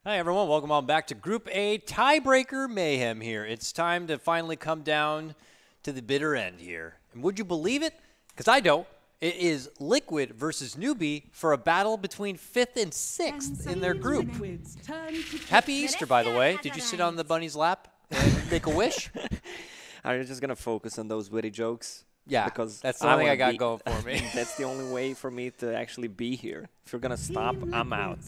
Hi, everyone. Welcome on back to Group A Tiebreaker Mayhem here. It's time to finally come down to the bitter end here. And would you believe it? Because I don't. It is Liquid versus Newbee for a battle between 5th and 6th in their group. Happy Easter, by the way. Did you sit on the bunny's lap and make a wish? Are you just going to focus on those witty jokes? Yeah, because that's the only thing I got going for me. That's the only way for me to actually be here. If you're going to stop, I'm out.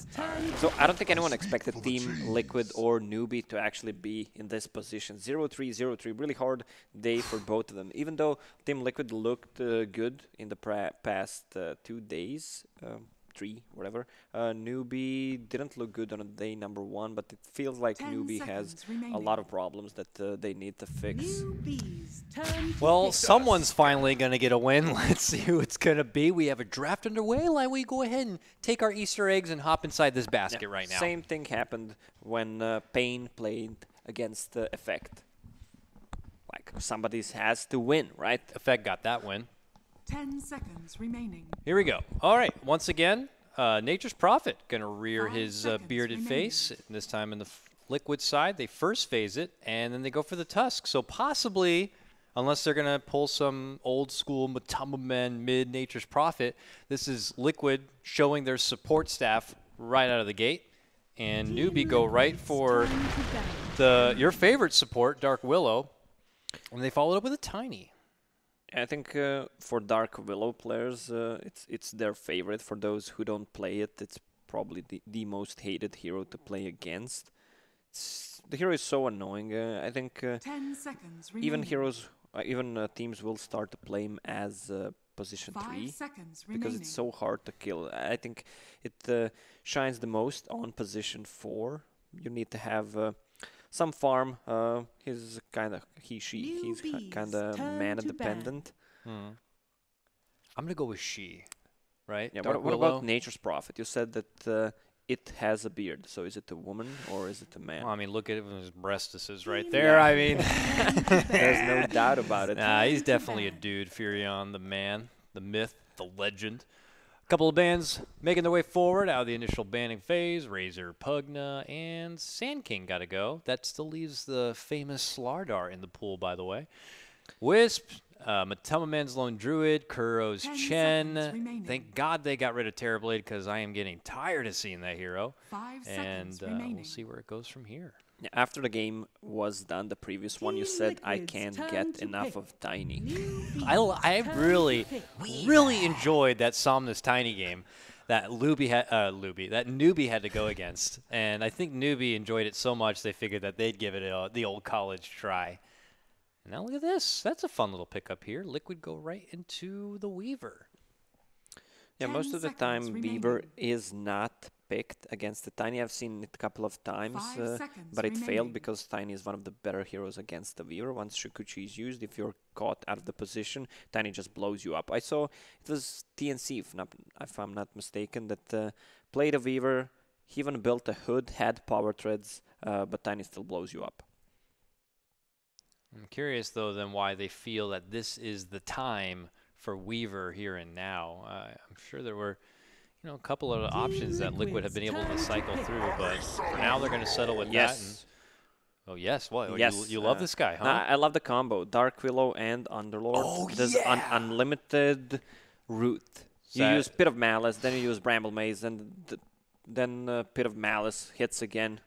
So I don't think anyone expected Team Liquid or Newbee to actually be in this position. 0-3, 0-3, really hard day for both of them. Even though Team Liquid looked good in the past 2 days, 3, whatever. Newbee didn't look good on day number 1, but it feels like Newbee has a lot of problems that they need to fix. Well, someone's finally going to get a win. Let's see who it's going to be. We have a draft underway. Let we go ahead and take our Easter eggs and hop inside this basket right now. Same thing happened when Pain played against Effect. Like, somebody has to win, right? Effect got that win. 10 seconds remaining. Here we go. All right, once again, Nature's Prophet going to rear his bearded face. And this time in the Liquid side, they first phase it, and then they go for the Tusk. So possibly, unless they're going to pull some old school Matamba Men mid Nature's Prophet, this is Liquid showing their support staff right out of the gate. And Newbee go right for your favorite support, Dark Willow. And they followed up with a Tiny. I think for Dark Willow players, it's their favorite. For those who don't play it, it's probably the most hated hero to play against. The hero is so annoying. I think 10 seconds even heroes, even teams will start to play him as position 3 because it's so hard to kill. I think it shines the most on position 4. You need to have some farm. He's kind of he's kind of mana dependent. I'm gonna go with she, right? Yeah. Dark What Willow? about Nature's Prophet? You said that it has a beard. So is it a woman or is it a man? Well, I mean, look at his breastises right there. I mean, there's no doubt about it. Nah, he's definitely a dude. Furion, the man, the myth, the legend. Couple of bands making their way forward out of the initial banning phase. Razor, Pugna, and Sand King got to go. That still leaves the famous Slardar in the pool, by the way. Wisp, Matamba Man's Lone Druid, Kuro's Chen. Thank God they got rid of Terrorblade because I am getting tired of seeing that hero. 5 and seconds remaining. we'll see where it goes from here. After the game was done, the previous one, you said, I can't get enough of Tiny. I really enjoyed that Somnus Tiny game that Newbee had to go against. And I think Newbee enjoyed it so much they figured that they'd give it the old college try. And now look at this. That's a fun little pickup here. Liquid go right into the Weaver. Yeah, most of the time Weaver is not picked against the Tiny. I've seen it a couple of times, but it failed because Tiny is one of the better heroes against the Weaver. Once Shukuchi is used, if you're caught out of the position, Tiny just blows you up. I saw it was TNC, if I'm not mistaken, that played a Weaver. He even built a hood, had power treads, but Tiny still blows you up. I'm curious, though, then why they feel that this is the time for Weaver here and now. I'm sure there were a couple of options that Liquid have been able to cycle through, but for now they're going to settle with that. And, oh, yes. What? Yes. You love this guy, huh? I love the combo. Dark Willow and Underlord. Oh, There's unlimited route. You use Pit of Malice, then you use Bramble Maze, and then Pit of Malice hits again.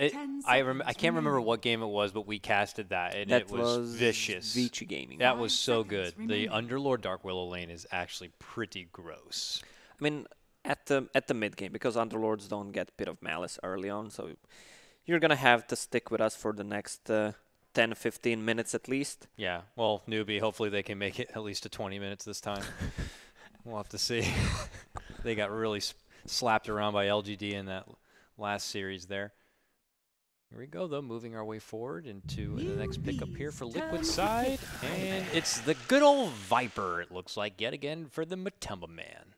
I can't remember what game it was, but we casted that, and it was vicious. Vici Gaming. That was so good. The Underlord Dark Willow lane is actually pretty gross. I mean, at the mid game, because Underlords don't get Pit of Malice early on, so you're gonna have to stick with us for the next 10-15 minutes at least. Yeah. Well, Newbee, hopefully they can make it at least to 20 minutes this time. We'll have to see. They got really slapped around by LGD in that last series there. Here we go, though, moving our way forward into the next pickup here for Liquid side. And it's the good old Viper, it looks like, yet again for the Matamba Man.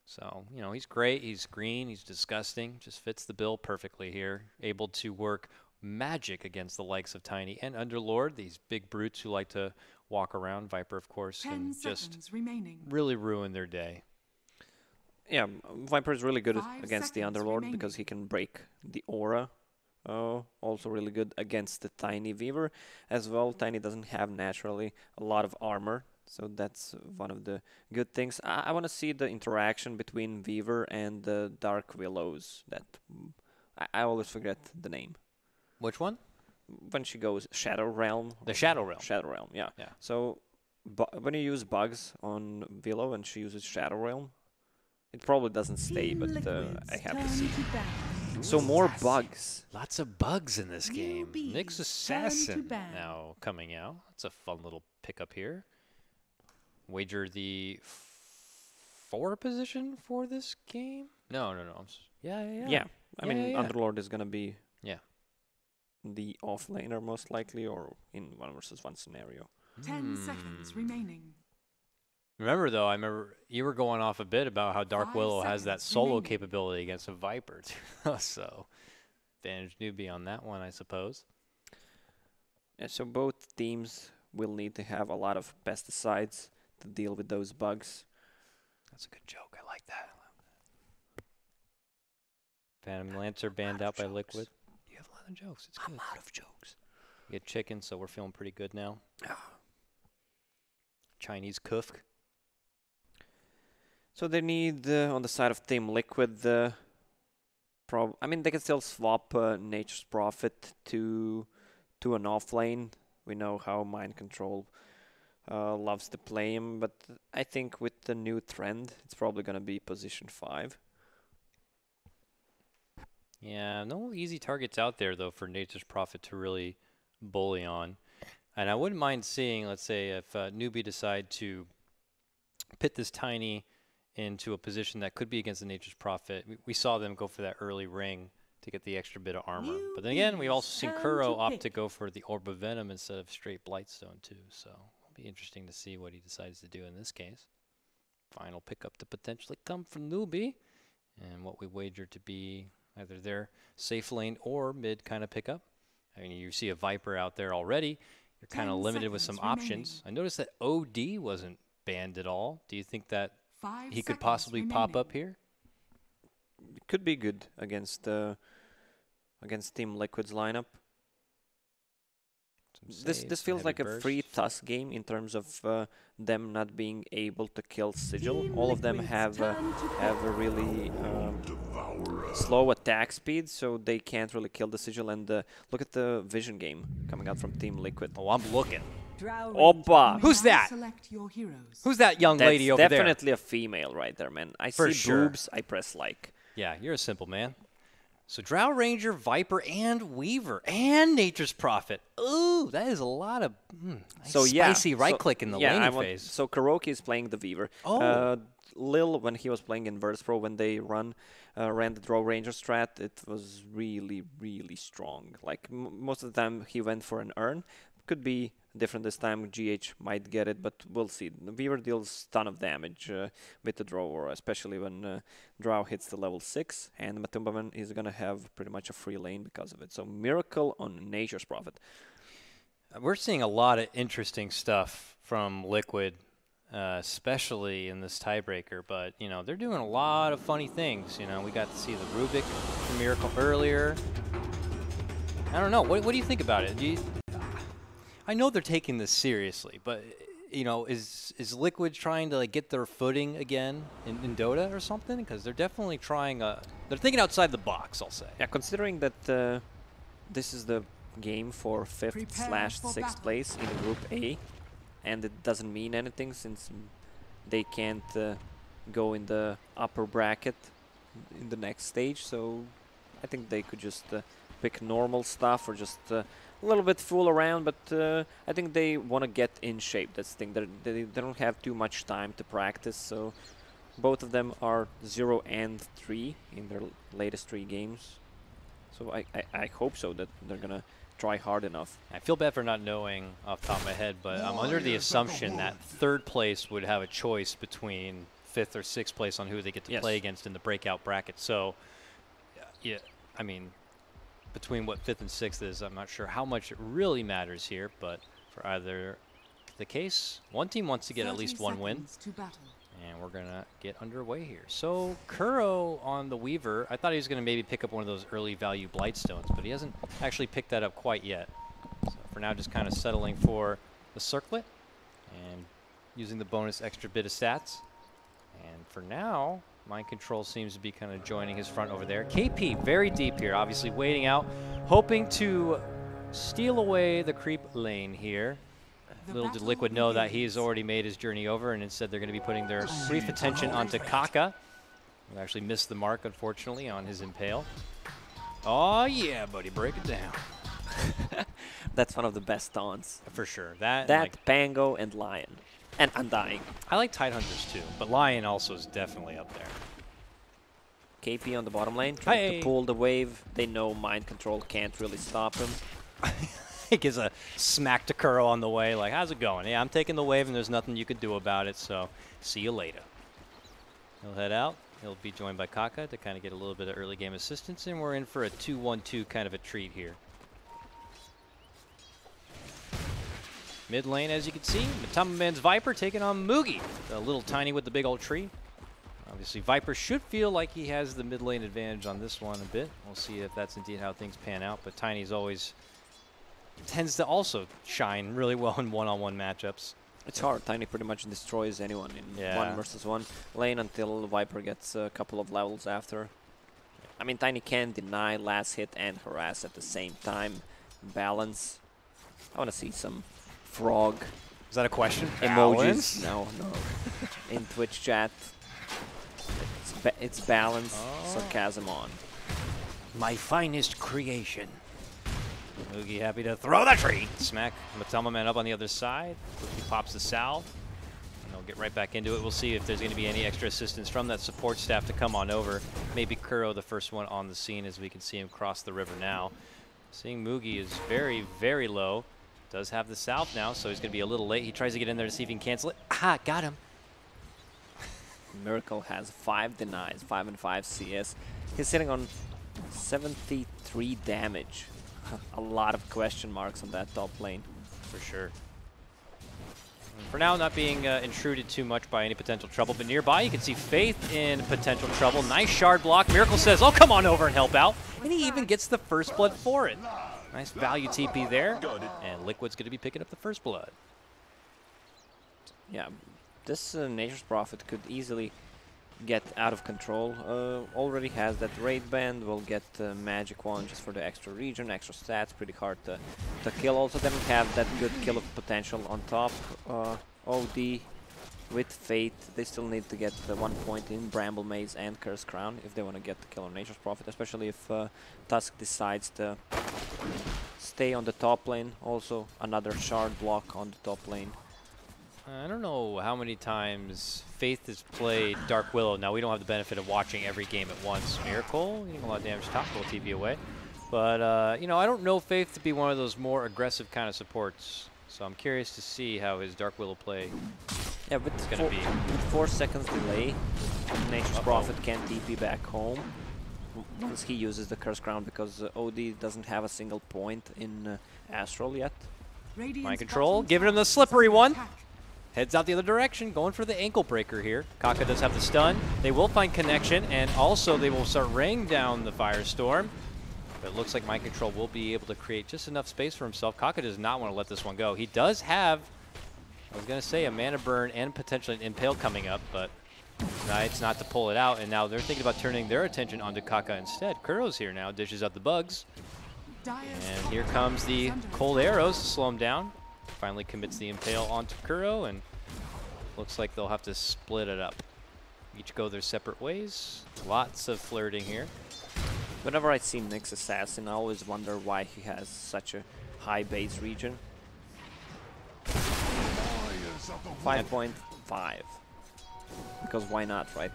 So, he's great. He's green. He's disgusting. Just fits the bill perfectly here. Able to work magic against the likes of Tiny and Underlord, these big brutes who like to walk around. Viper, of course, can just really ruin their day. Yeah, Viper is really good 5 against the seconds Underlord remaining. because he can break the aura. Also really good against the Tiny Weaver as well. Tiny doesn't have naturally a lot of armor, so that's one of the good things. I want to see the interaction between Weaver and the Dark Willows. That I always forget the name. Which one? When she goes Shadow Realm. The Shadow Realm. Shadow Realm, yeah. Yeah. So when you use bugs on Willow and she uses Shadow Realm, it probably doesn't stay, Team but Liquid's I have to turn see. to battle. So more bugs. Lots of bugs in this game. Newbee, Nyx turn Assassin to ban. now coming out. That's a fun little pickup here. Wager the 4 position for this game? No. Yeah. Yeah, I Yeah, mean, yeah. Underlord is gonna be Yeah. the offlaner most likely, or in 1 versus 1 scenario. 10 seconds remaining. Remember, though, I remember you were going off a bit about how Dark 5 Willow has that seconds solo remaining. capability against a Viper, too. So, advantage Newbee on that one, I suppose. Yeah, so both teams will need to have a lot of pesticides to deal with those bugs. That's a good joke. I like that. Phantom Lancer banned out by Liquid. You have a lot of jokes. It's good. I'm out of jokes. We get chicken, so we're feeling pretty good now. Chinese kufk. So they need, on the side of Team Liquid, I mean, they can still swap Nature's Prophet to an offlane. We know how Mind Control loves to play him, but I think with the new trend, it's probably going to be position 5. Yeah, no easy targets out there, though, for Nature's Prophet to really bully on. And I wouldn't mind seeing, let's say, if Newbee decide to pit this Tiny into a position that could be against the Nature's Prophet. We saw them go for that early ring to get the extra bit of armor. But then again, we've also seen Newbee's Kuro turn to opt pick. to go for the Orb of Venom instead of straight Blightstone, too. So it'll be interesting to see what he decides to do in this case. Final pickup to potentially come from Newbee. And what we wager to be either their safe lane or mid kind of pickup. I mean, you see a Viper out there already. You're kind of 10 limited with some seconds options. I noticed that OD wasn't banned at all. Do you think that 5 he could seconds possibly pop up remaining. here? It could be good against Team Liquid's lineup. Some This saves, feels heavy like a bursts. free Tusk game in terms of them not being able to kill Sigil. Team All of them Liquid's have turn to have a really slow attack speed, so they can't really kill the Sigil. And look at the vision game coming out from Team Liquid. Oh, I'm looking. Oppa! You Who's may now that? Select your heroes. Who's that young That's lady over there? definitely a female right there, man. I For see sure. boobs, I press like. Yeah, you're a simple man. So Drow Ranger, Viper, and Weaver, and Nature's Prophet. Ooh, that is a lot of nice So yeah, spicy right-click in the laning phase. So Kuroki is playing the Weaver. Oh. Lil, when he was playing in Verse Pro, when they ran the Drow Ranger strat, it was really, really strong. Like most of the time, he went for an Urn. Could be different this time. GH might get it, but we'll see. The Weaver deals ton of damage with the Drow Aura, especially when Drow hits the level 6, and Matumbaman is gonna have pretty much a free lane because of it. So Miracle on Nature's Prophet. We're seeing a lot of interesting stuff from Liquid, especially in this tiebreaker. But, you know, they're doing a lot of funny things. You know, we got to see the Rubik for Miracle earlier. I don't know. What do you think about it? I know they're taking this seriously, but, you know, is Liquid trying to, like, get their footing again in Dota or something? Because they're definitely trying they're thinking outside the box, I'll say. Yeah, considering that this is the game for 5th/6th place in Group A, and it doesn't mean anything since they can't go in the upper bracket in the next stage, so I think they could just pick normal stuff or just a little bit fool around, but I think they want to get in shape. That's the thing. They don't have too much time to practice, so both of them are 0 and 3 in their latest 3 games. So I hope so, that they're going to try hard enough. I feel bad for not knowing off the top of my head, but I'm under the assumption that 3rd place would have a choice between 5th or 6th place on who they get to play against in the breakout bracket. So, yeah, I mean, between what 5th and 6th is, I'm not sure how much it really matters here, but for either the case, one team wants to get at least 1 win. To battle. And And we're going to get underway here. So Kuro on the Weaver, I thought he was going to maybe pick up one of those early value Blightstones, but he hasn't actually picked that up quite yet. So for now, just kind of settling for the Circlet and using the bonus extra bit of stats. And for now, Mind Control seems to be kind of joining his front over there. KP very deep here, obviously waiting out, hoping to steal away the creep lane here. Little did Liquid know that he's already made his journey over, and instead they're going to be putting their brief attention onto Kaka. He actually missed the mark, unfortunately, on his Impale. Oh, yeah, buddy, break it down. That's one of the best taunts. For sure. That like Pango, and Lion. And Undying. I like Tidehunters, too, but Lion also is definitely up there. KP on the bottom lane, trying to pull the wave. They know Mind Control can't really stop him. He gives a smack to Kuro on the way, like, how's it going? Yeah, I'm taking the wave, and there's nothing you could do about it, so see you later. He'll head out. He'll be joined by Kaka to kind of get a little bit of early game assistance, and we're in for a 2-1-2 kind of a treat here. Mid lane, as you can see, Matama Man's Viper taking on Mugi, a little tiny with the big old tree. Obviously, Viper should feel like he has the mid lane advantage on this one a bit. We'll see if that's indeed how things pan out, but Tiny's always tends to also shine really well in one-on-one matchups. It's hard. Tiny pretty much destroys anyone in 1 versus 1 lane until Viper gets a couple of levels after. I mean, Tiny can deny last hit and harass at the same time. Balance. I want to see some frog. Is that a question? Emojis. No. In Twitch chat. It's balance. Sarcasm on. My finest creation. Mugi happy to throw the tree. Smack Matama Man up on the other side. He pops the salve. And they'll get right back into it. We'll see if there's going to be any extra assistance from that support staff to come on over. Maybe Kuro the first one on the scene as we can see him cross the river now. Seeing Mugi is very, very low. Does have the salve now, so he's going to be a little late. He tries to get in there to see if he can cancel it. Aha, got him. Miracle has 5 denies, 5 and 5 CS. He's sitting on 73 damage. A lot of question marks on that top lane. For sure. For now, not being intruded too much by any potential trouble, but nearby you can see Faith in potential trouble. Nice shard block. Miracle says, oh, come on over and help out. And he even gets the first blood for it. Nice value TP there. And Liquid's going to be picking up the first blood. Yeah, this Nature's Prophet could easily get out of control. Already has that raid band, will get magic wand just for the extra region, extra stats, pretty hard to kill. Also doesn't have that good kill potential on top. OD with Fate, they still need to get 1 point in Bramble Maze and Curse Crown if they want to get the kill on Nature's Prophet, especially if Tusk decides to stay on the top lane. Also another shard block on the top lane. I don't know how many times Faith has played Dark Willow. Now, we don't have the benefit of watching every game at once. Miracle, getting a lot of damage top, will TV away. But, you know, I don't know Faith to be one of those more aggressive kind of supports. So I'm curious to see how his Dark Willow play is going to be. With 4 seconds delay, Nature's Prophet can TP back home once he uses the Curse Crown because OD doesn't have a single point in Astral yet. Mind Control, giving him the slippery one. Heads out the other direction, going for the ankle breaker here. Kaka does have the stun. They will find connection, and also they will start raining down the Firestorm. But it looks like Mind Control will be able to create just enough space for himself. Kaka does not want to let this one go. He does have, I was going to say, a mana burn and potentially an Impale coming up, but it's not to pull it out. And now they're thinking about turning their attention onto Kaka instead. Kuro's here now, dishes out the bugs. And here comes the cold arrows to slow him down. Finally commits the Impale onto Kuro, and looks like they'll have to split it up. Each go their separate ways. Lots of flirting here. Whenever I see Nyx Assassin, I always wonder why he has such a high base region. 5.5. Because why not, right?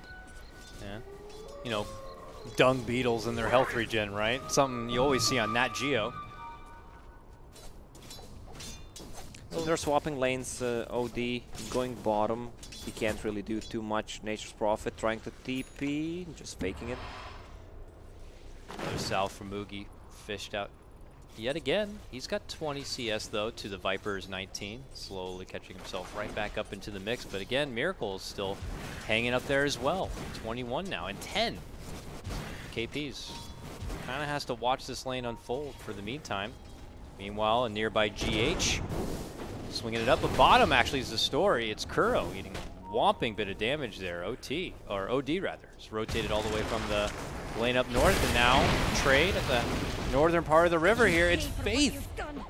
Yeah. You know, dung beetles and their health regen, right? Something you always see on Nat Geo. So they're swapping lanes. OD going bottom. He can't really do too much. Nature's Prophet trying to TP, just faking it. Another salve from Mugi, fished out yet again. He's got 20 CS, though, to the Viper's 19. Slowly catching himself right back up into the mix. But again, Miracle is still hanging up there as well. 21 now, and 10. KP's kind of has to watch this lane unfold for the meantime. Meanwhile, a nearby GH swinging it up. But bottom actually is the story. It's Kuro eating a whomping bit of damage there. OD rather. It's rotated all the way from the lane up north, and now trade at the northern part of the river here. It's Faith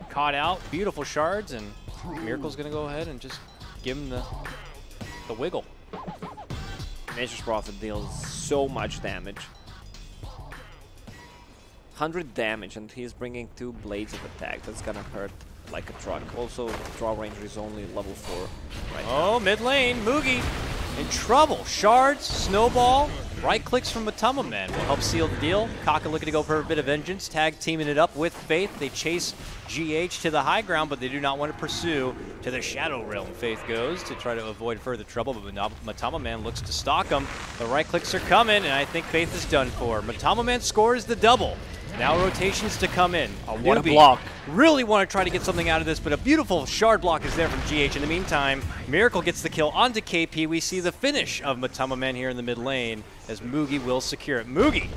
caught out. Beautiful shards, and Miracle's going to go ahead and just give him the wiggle. Nature's Prophet deals so much damage. 100 damage, and he's bringing 2 blades of attack. That's gonna hurt like a truck. Also, draw ranger is only level 4 right now. Oh, mid lane, Moogie in trouble. Shards, snowball, right clicks from Matama Man will help seal the deal. Kaka looking to go for a bit of vengeance, tag teaming it up with Faith. They chase GH to the high ground, but they do not want to pursue to the Shadow Realm. Faith goes to try to avoid further trouble, but Matama Man looks to stalk him. The right clicks are coming, and I think Faith is done for. Matama Man scores the double. Now rotations to come in. What a block. Really want to try to get something out of this, but a beautiful shard block is there from GH. In the meantime, Miracle gets the kill onto KP. We see the finish of Matama Man here in the mid lane as Moogie will secure it. Moogie,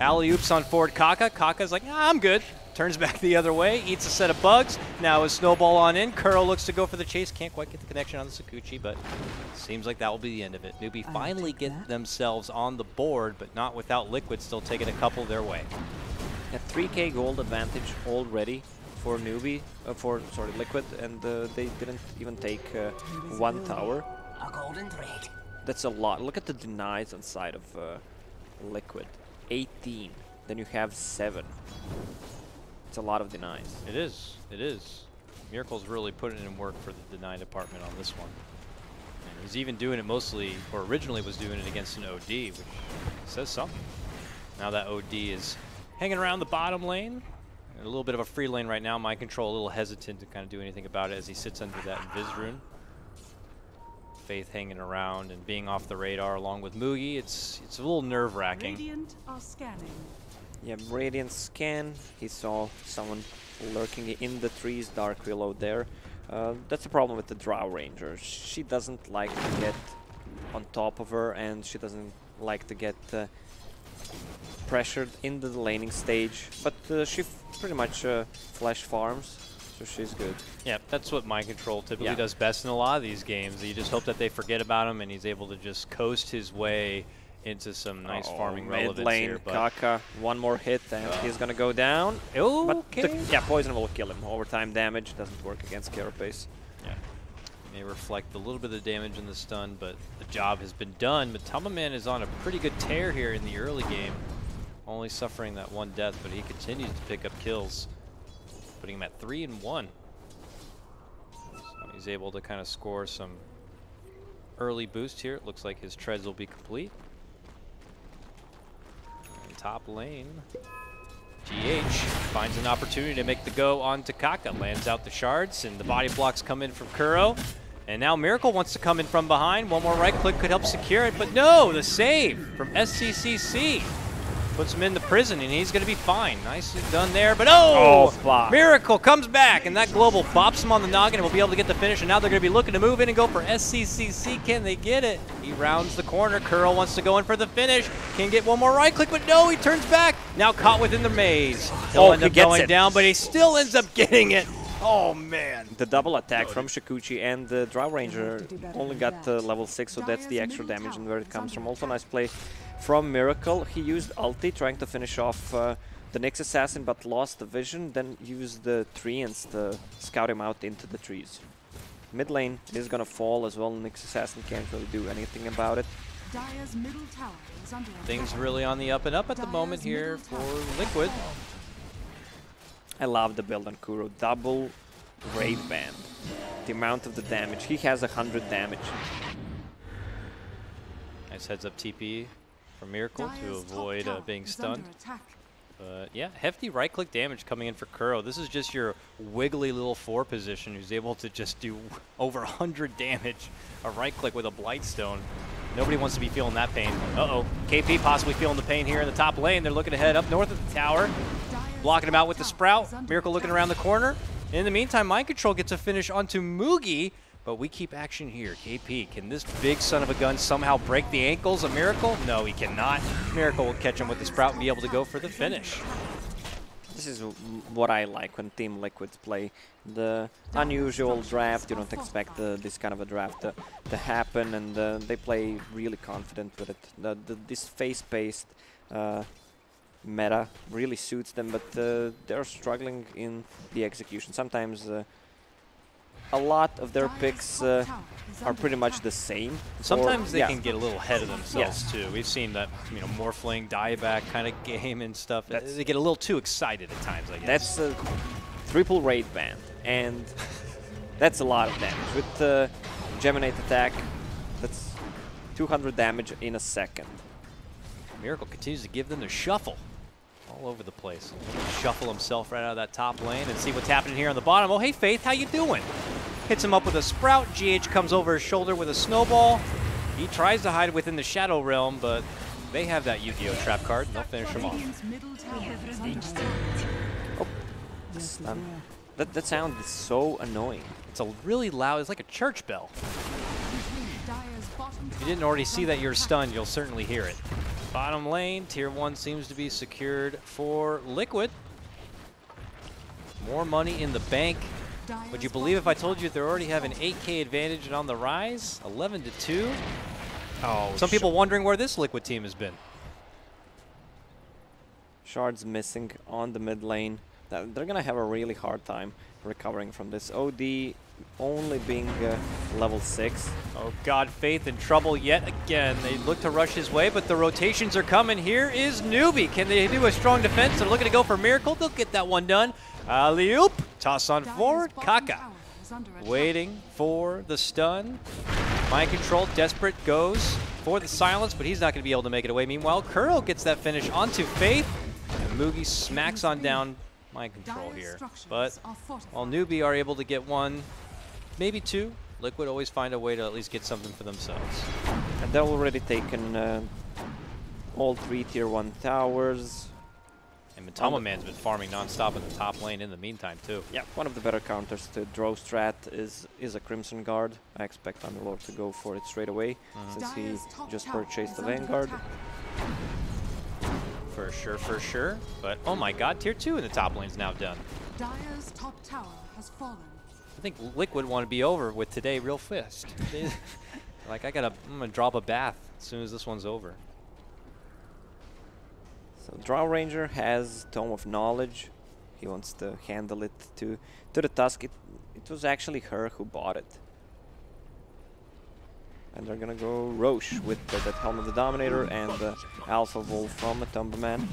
alley-oops on forward Kaka. Kaka's like, I'm good. Turns back the other way, eats a set of bugs. Now a snowball on in. Kuro looks to go for the chase. Can't quite get the connection on the Sakuchi, but seems like that will be the end of it. Newbee finally get themselves on the board, but not without Liquid still taking a couple their way. A 3k gold advantage already for Newbee, Liquid, and they didn't even take 1 tower. A golden thread. That's a lot. Look at the denies on side of Liquid. 18. Then you have 7. It's a lot of denies. It is. It is. Miracle's really putting in work for the deny department on this one. And he's even doing it mostly, or originally was doing it against an OD, which says something. Now that OD is hanging around the bottom lane. A little bit of a free lane right now. Mind Control a little hesitant to kind of do anything about it as he sits under that Invis rune. Faith hanging around and being off the radar along with Moogie. It's a little nerve-wracking. Radiant are scanning. Yeah, Radiant scan. He saw someone lurking in the trees, Dark Reload there. That's the problem with the Drow Ranger. She doesn't like to get on top of her, and she doesn't like to get pressured into the laning stage, but she pretty much flash farms, so she's good. Yeah, that's what Mind Control typically does best in a lot of these games. You just hope that they forget about him and he's able to just coast his way into some nice farming relevance lane, here. But Kaka, one more hit and he's gonna go down. Okay. Yeah, poison will kill him. Overtime damage doesn't work against Carapace. Yeah. May reflect a little bit of damage in the stun, but the job has been done. Matama Man is on a pretty good tear here in the early game. Only suffering that 1 death, but he continues to pick up kills, putting him at 3-1. So he's able to kind of score some early boost here. It looks like his treads will be complete. And top lane, GH finds an opportunity to make the go onto Kaka. Lands out the shards, and the body blocks come in from Kuro. And now Miracle wants to come in from behind. One more right click could help secure it, but no, the save from SCCC. Puts him in the prison, and he's going to be fine. Nicely done there, but Miracle comes back, and that global bops him on the noggin, and will be able to get the finish, and now they're going to be looking to move in and go for SCCC. Can they get it? He rounds the corner. Curl wants to go in for the finish. Can get one more right click, but no, he turns back. Now caught within the maze. He'll end up going down, but he still ends up getting it. Oh, man. The double attack from Sakuchi, and the Drow Ranger only got level 6, so that's the extra damage and where it comes from. Also nice play from Miracle. He used ulti trying to finish off the Nyx Assassin, but lost the vision, then used the treants to scout him out into the trees. Mid lane is gonna fall as well. Nyx Assassin can't really do anything about it. Dire's middle tower is under attack. Things really on the up and up at the moment here for Liquid. I love the build on Kuro. Double Raid Band. The amount of the damage. He has 100 damage. Nice heads up TP from Miracle to avoid being stunned. But yeah, hefty right click damage coming in for Kuro. This is just your wiggly little 4 position who's able to just do over 100 damage. A right click with a Blightstone. Nobody wants to be feeling that pain. KP possibly feeling the pain here in the top lane. They're looking to head up north of the tower. blocking him out with the Sprout. Miracle looking around the corner. In the meantime, Mind Control gets a finish onto Moogie, but we keep action here. KP, can this big son of a gun somehow break the ankles of Miracle? No, he cannot. Miracle will catch him with the Sprout and be able to go for the finish. This is what I like when Team Liquids play. The unusual draft, you don't expect this kind of a draft to happen, and they play really confident with it. This face-based meta really suits them, but they're struggling in the execution. Sometimes a lot of their picks are pretty much the same. Sometimes they can get a little ahead of themselves too. We've seen that, you know, Morphling, dieback kind of game and stuff. They get a little too excited at times, I guess. That's a triple raid ban, and that's a lot of damage. With Geminate attack, that's 200 damage in a second. Miracle continues to give them the shuffle all over the place. Shuffle himself right out of that top lane and see what's happening here on the bottom. Oh, hey, Faith, how you doing? Hits him up with a Sprout. GH comes over his shoulder with a snowball. He tries to hide within the Shadow Realm, but they have that Yu-Gi-Oh! Trap card, and they'll finish him off. Oh, that sound is so annoying. It's a really loud, it's like a church bell. If you didn't already see that you're stunned, you'll certainly hear it. Bottom lane, tier 1 seems to be secured for Liquid. More money in the bank. Would you believe if I told you they already have an 8K advantage and on the rise? 11-2. Oh, some people wondering where this Liquid team has been. Shards missing on the mid lane. They're going to have a really hard time recovering from this. OD only being level 6. Oh God, Faith in trouble yet again. They look to rush his way, but the rotations are coming. Here is Newbee. Can they do a strong defense? They're looking to go for Miracle. They'll get that one done. Alley-oop. Toss on forward. Kaka waiting for the stun. Mind Control, desperate, goes for the silence, but he's not going to be able to make it away. Meanwhile, Kuro gets that finish onto Faith, and Moogie smacks on down Mind Control here. But while Newbee are able to get one, maybe two, Liquid always find a way to at least get something for themselves. And they've already taken all 3 tier 1 towers. And Matama Man's been farming non-stop in the top lane in the meantime too. Yeah, one of the better counters to Drow strat is a Crimson Guard. I expect Underlord to go for it straight away, since he just purchased the Vanguard. For sure, for sure. But oh my God, tier 2 in the top lane is now done. Dire's top tower has fallen. I think Liquid want to be over with today real fast. Like I'm gonna drop a bath as soon as this one's over. So Drow Ranger has Tome of Knowledge. He wants to handle it to the Tusk. It was actually her who bought it. And they're gonna go Roche with that Helm of the Dominator and the Alpha Wolf from a Tumberman.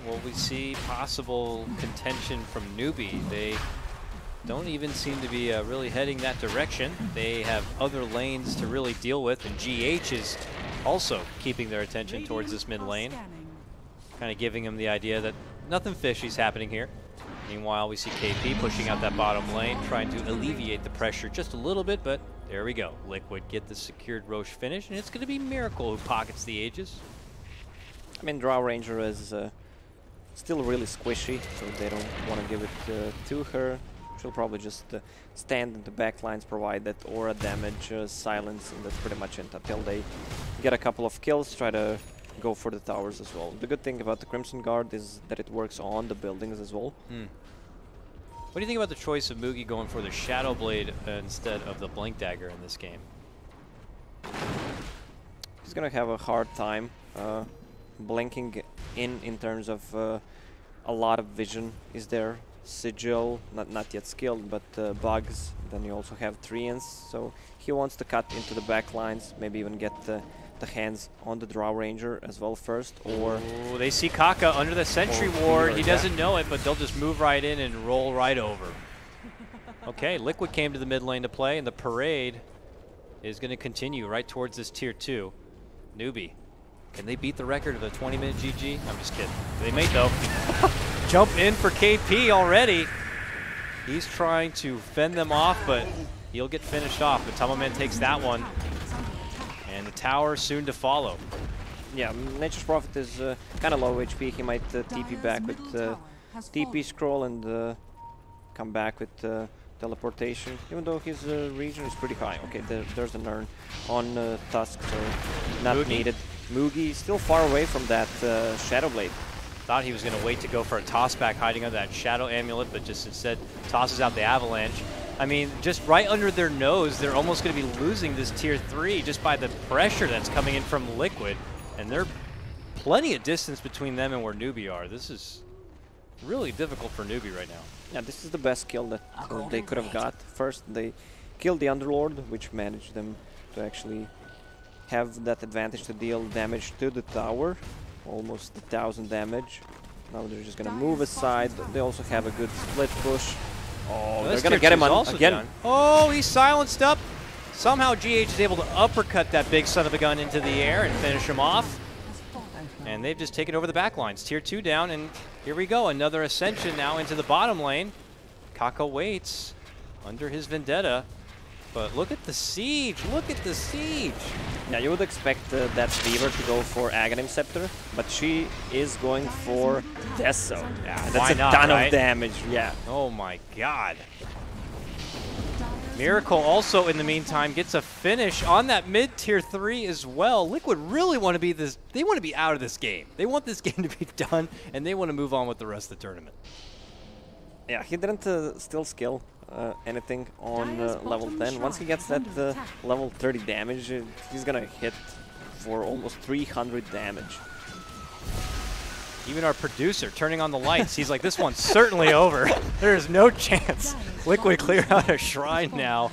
Well, we see possible contention from Newbee. They don't even seem to be really heading that direction. They have other lanes to really deal with, and GH is also keeping their attention towards this mid lane, kind of giving them the idea that nothing fishy's happening here. Meanwhile, we see KP pushing out that bottom lane, trying to alleviate the pressure just a little bit, but there we go. Liquid get the secured Roche finish, and it's going to be Miracle who pockets the Aegis. I mean, Drow Ranger is still really squishy, so they don't want to give it to her. She'll probably just stand in the back lines, provide that aura damage, silence, and that's pretty much it until they get a couple of kills, try to go for the towers as well. The good thing about the Crimson Guard is that it works on the buildings as well. What do you think about the choice of Moogie going for the Shadow Blade instead of the Blink Dagger in this game? He's going to have a hard time blinking in terms of a lot of vision is there. Sigil, not yet skilled, but bugs. Then you also have Treants, so he wants to cut into the back lines, maybe even get the hands on the Drow Ranger as well first, or... Ooh, they see Kaka under the Sentry Ward. He doesn't know it, but they'll just move right in and roll right over. Okay, Liquid came to the mid lane to play, and the parade is going to continue right towards this tier 2. Newbee, can they beat the record of a 20-minute GG? I'm just kidding. They may, though. Jump in for KP already. He's trying to fend them off, but he'll get finished off. But Tumbleman takes that one. And the tower soon to follow. Yeah, Nature's Prophet is kind of low HP. He might TP back with TP scroll and come back with teleportation, even though his region is pretty high. Okay, there's an urn on Tusk, so not Moogie. needed. Moogie still far away from that Shadow Blade. Thought he was going to wait to go for a toss back hiding under that Shadow Amulet, but just instead tosses out the Avalanche. I mean, just right under their nose, they're almost going to be losing this tier 3 just by the pressure that's coming in from Liquid. And they're plenty of distance between them and where Newbee are. This is really difficult for Newbee right now. Yeah, this is the best kill that they could have got. First, they killed the Underlord, which managed them to actually have that advantage to deal damage to the tower. Almost 1,000 damage. Now they're just gonna move aside. They also have a good split push. Oh, they're gonna get him on again. Done. Oh, he's silenced up. Somehow GH is able to uppercut that big son of a gun into the air and finish him off. And they've just taken over the back lines. Tier 2 down, and here we go. Another ascension now into the bottom lane. Kaka waits under his Vendetta. But look at the siege. Look at the siege. Yeah, you would expect that Weaver to go for Aghanim Scepter, but she is going for Death Zone. Yeah, that's why a not, ton right? of damage. Yeah. Oh my god. Miracle also, in the meantime, gets a finish on that mid-tier 3 as well. Liquid really want to be this. They want to be out of this game. They want this game to be done, and they want to move on with the rest of the tournament. Yeah, he didn't still skill anything on level 10. Once he gets that level 30 damage, he's gonna hit for almost 300 damage. Even our producer turning on the lights, he's like, this one's certainly over. There is no chance. Liquid clear out a shrine now.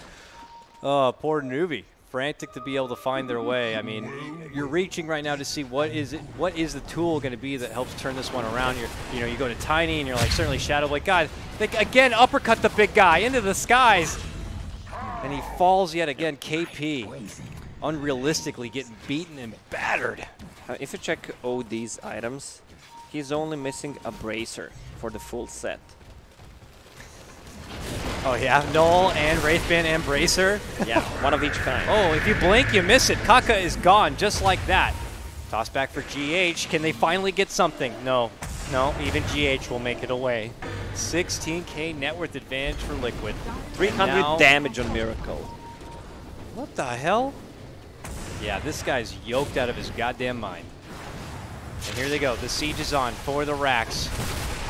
Oh, poor Newbee. Frantic to be able to find their way. I mean, you're reaching right now to see what is the tool going to be that helps turn this one around. You go to Tiny and you're like, certainly Shadow Blade. God, they again uppercut the big guy into the skies. And he falls yet again. KP unrealistically getting beaten and battered. If you check OD's items, he's only missing a Bracer for the full set. Oh yeah, Null and Wraithband and Bracer. Yeah, one of each kind. Oh, if you blink, you miss it. Kaka is gone just like that. Toss back for GH. Can they finally get something? No, even GH will make it away. 16k net worth advantage for Liquid. 300 damage on Miracle. What the hell? Yeah, this guy's yoked out of his goddamn mind. And here they go. The siege is on for the racks.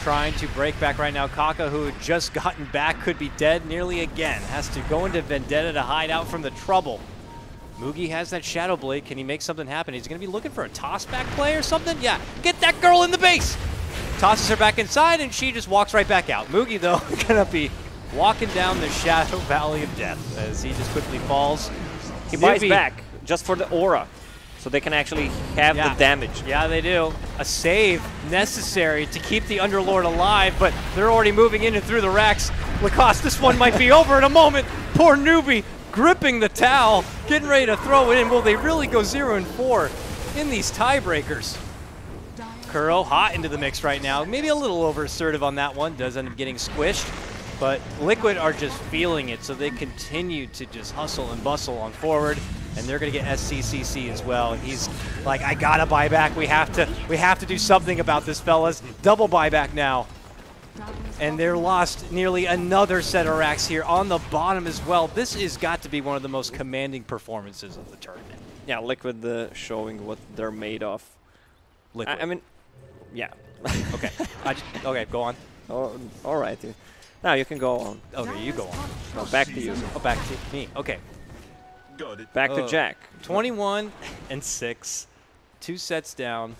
Trying to break back right now. Kaka, who had just gotten back, could be dead nearly again. Has to go into Vendetta to hide out from the trouble. Moogie has that Shadow Blade. Can he make something happen? He's going to be looking for a toss-back play or something? Yeah, get that girl in the base! Tosses her back inside, and she just walks right back out. Moogie, though, going to be walking down the Shadow Valley of Death as he just quickly falls. He buys back just for the aura, so they can actually have the damage. Yeah, they do. A save necessary to keep the Underlord alive, but they're already moving in and through the racks. Lacoste, this one might be over in a moment. Poor Newbee gripping the towel, getting ready to throw it in. Will they really go 0-4 in these tiebreakers? Kuro hot into the mix right now. Maybe a little over assertive on that one. Does end up getting squished. But Liquid are just feeling it, so they continue to just hustle and bustle on forward. And they're going to get SCCC as well. He's like, I gotta buy back. We have to do something about this, fellas. Double buyback now. And they're lost nearly another set of racks here on the bottom as well. This has got to be one of the most commanding performances of the tournament. Yeah, Liquid showing what they're made of. Liquid. I mean, yeah. Okay. Okay, go on. Oh, all right. Now you can go on. Okay, you go on. No, back to you. Oh, back to me. Okay. Back to Jack. 21-6. 2 sets down.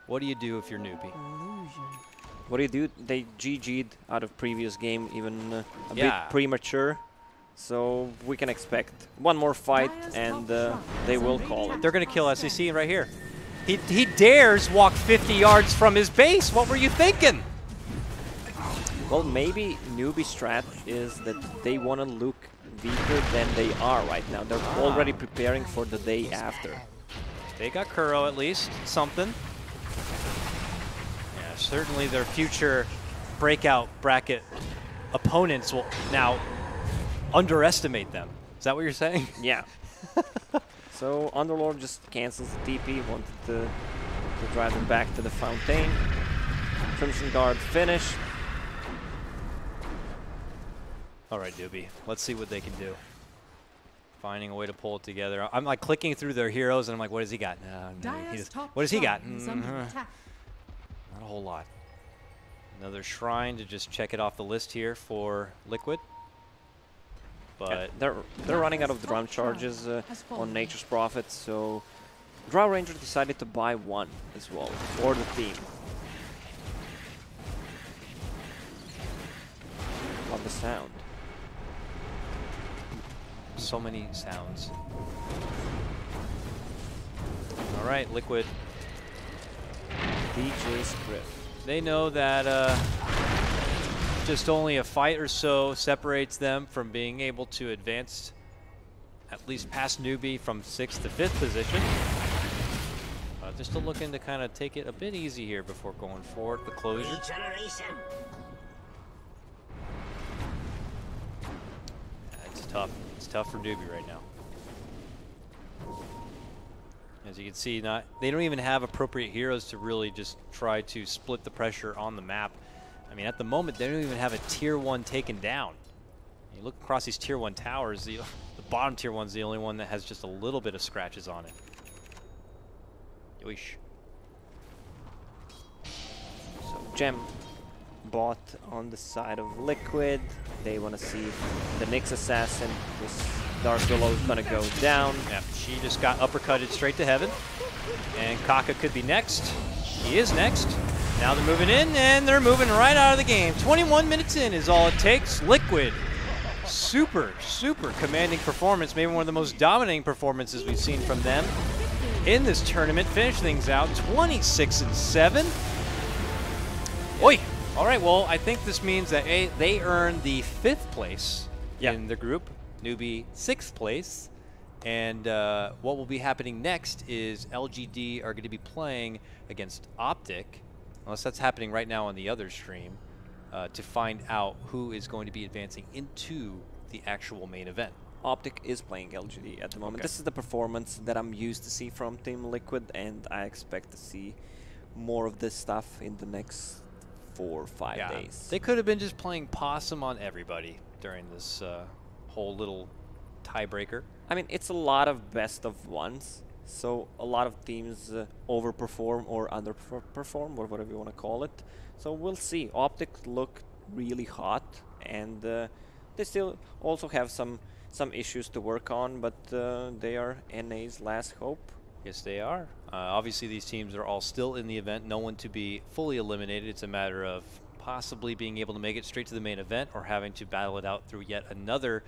What do you do if you're Newbee? What do you do? They GG'd out of previous game, even a bit Yeah. premature. So we can expect one more fight, and they will call it. They're going to kill SCC right here. He dares walk 50 yards from his base. What were you thinking? Well, maybe Newbie strat is that they want to look weaker than they are right now. They're already preparing for the day after. They got Kuro at least, something. Yeah, certainly their future breakout bracket opponents will now underestimate them. Is that what you're saying? Yeah. So Underlord just cancels the TP, wanted to drive him back to the Fountain. Crimson Guard finished. All right, Newbee, let's see what they can do. Finding a way to pull it together. I'm like clicking through their heroes, and I'm like, what has he got? No, what has he got? Not a whole lot. Another shrine to just check it off the list here for Liquid. But yeah, they're running out of drum charges on Nature's Prophet, so Drow Ranger decided to buy one as well for the team. Love the sound. So many sounds. All right, Liquid. DJ Script. They know that just only a fight or so separates them from being able to advance at least past Newbee from 6th to 5th position. They're still looking to kind of take it a bit easy here before going forward. The closure. It's tough. It's tough for Newbee right now. As you can see, they don't even have appropriate heroes to really just try to split the pressure on the map. I mean, at the moment, they don't even have a tier 1 taken down. You look across these tier 1 towers, the bottom tier 1's the only one that has just a little bit of scratches on it. Yoish. So Gem bought on the side of Liquid. They want to see the Nyx Assassin. This Dark Willow is going to go down. Yeah, she just got uppercutted straight to heaven. And Kaka could be next. He is next. Now they're moving in, and they're moving right out of the game. 21 minutes in is all it takes. Liquid. Super, super commanding performance. Maybe one of the most dominating performances we've seen from them in this tournament. Finish things out 26-7. Oi! All right, well, I think this means that they earn the 5th place in the group. Newbee 6th place. And what will be happening next is LGD are going to be playing against Optic, unless that's happening right now on the other stream, to find out who is going to be advancing into the actual main event. Optic is playing LGD at the moment. Okay. This is the performance that I'm used to see from Team Liquid, and I expect to see more of this stuff in the next 4 or 5 days. They could have been just playing possum on everybody during this whole little tiebreaker. I mean, it's a lot of best of ones, so a lot of teams overperform or underperform, or whatever you want to call it. So we'll see. Optic look really hot, and they still also have some issues to work on, but they are NA's last hope. Yes, they are. Obviously, these teams are all still in the event. No one to be fully eliminated. It's a matter of possibly being able to make it straight to the main event or having to battle it out through yet another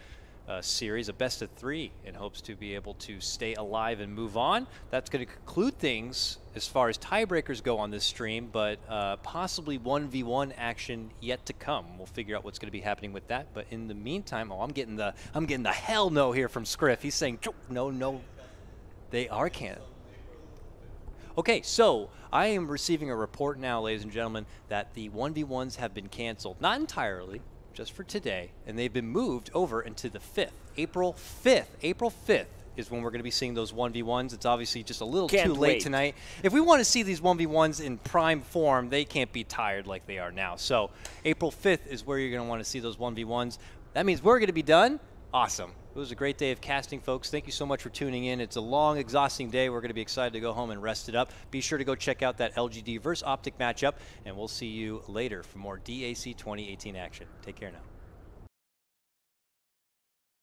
series, a best of 3, in hopes to be able to stay alive and move on. That's going to conclude things as far as tiebreakers go on this stream, but possibly 1v1 action yet to come. We'll figure out what's going to be happening with that. But in the meantime, I'm getting the hell no here from Scriff. He's saying no. They are can't. Okay, so I am receiving a report now, ladies and gentlemen, that the 1v1s have been canceled. Not entirely, just for today, and they've been moved over into the 5th. April 5th. April 5th is when we're going to be seeing those 1v1s. It's obviously just a little too late tonight. If we want to see these 1v1s in prime form, they can't be tired like they are now. So April 5th is where you're going to want to see those 1v1s. That means we're going to be done. Awesome. It was a great day of casting, folks. Thank you so much for tuning in. It's a long, exhausting day. We're going to be excited to go home and rest it up. Be sure to go check out that LGD versus Optic matchup, and we'll see you later for more DAC 2018 action. Take care now.